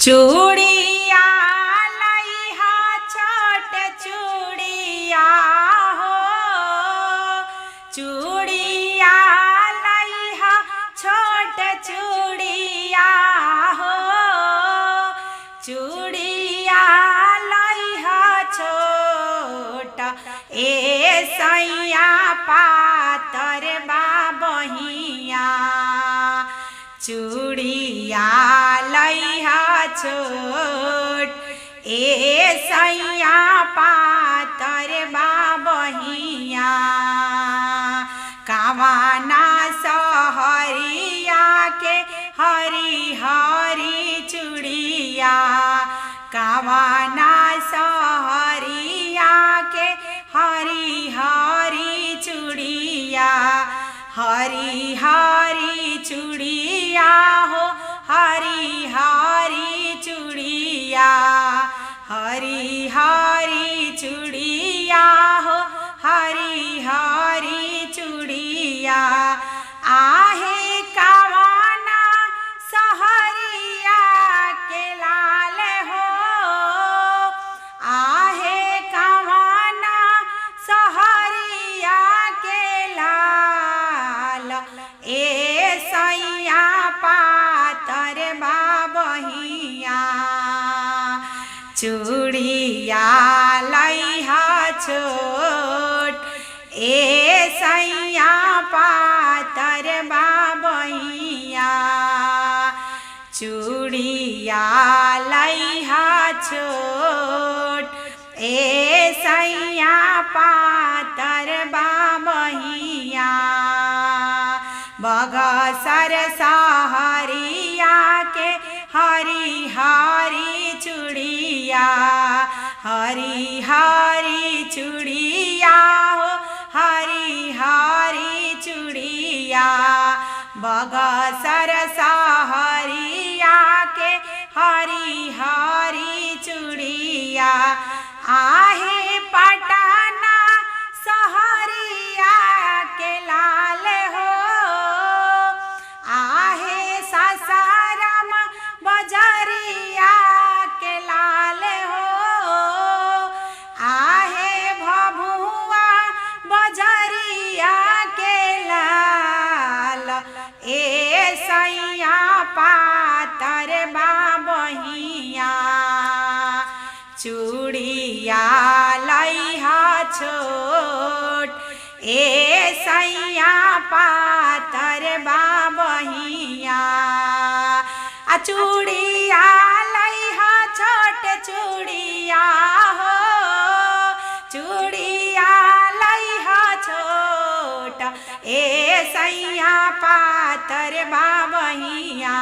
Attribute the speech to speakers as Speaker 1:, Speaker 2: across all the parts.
Speaker 1: चूड़िया लइहा छोट चूड़िया हो, चूड़िया लइहा छोट चूड़िया हो, चूड़िया लइहा छोट ए सैया पातर बाबहिया। चूड़िया लइहा छोट ए सैया पातर बाबहिया। कावाना सहरिया के हरी हरी चूड़िया, कावाना सहरिया के हरी हरी चूड़िया, हरी हरी चूड़िया हो, हरी हरी चूड़िया, हरी हरी चूड़िया हो, हरी हरी चूड़िया। आहे कावाना सहरिया के लाल हो, आहे कावाना सहरिया के लाल ए सैया पातर बाबहिया। चूड़िया लइहा छोट ए सैया पातर बाबहिया। चूड़िया लइहा छोट ए सैया पातर बाबहिया। बगसर सहरिया के हरी हरी चूड़िया, हरी हरी चूड़िया हो, हरी हरी चूड़िया। बगसर सहरिया के हरी हरी चूड़िया। आहे पटना सहरिया के लाल हो, आहे सासाराम बजरिया के लाल हो, आहे भभुआ बजरिया के लाल ए सैया पातर बाबहिया। चूड़िया लइहा छोट ए सैया पातर बाबहिया। आ चूड़िया लइहा छोट चूड़िया हो, चूड़िया लइहा छोट ए सैया पातर बाबहिया।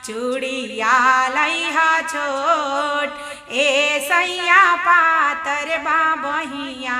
Speaker 1: चूड़िया लइहा छोट ए सैया पातर बाबहिया।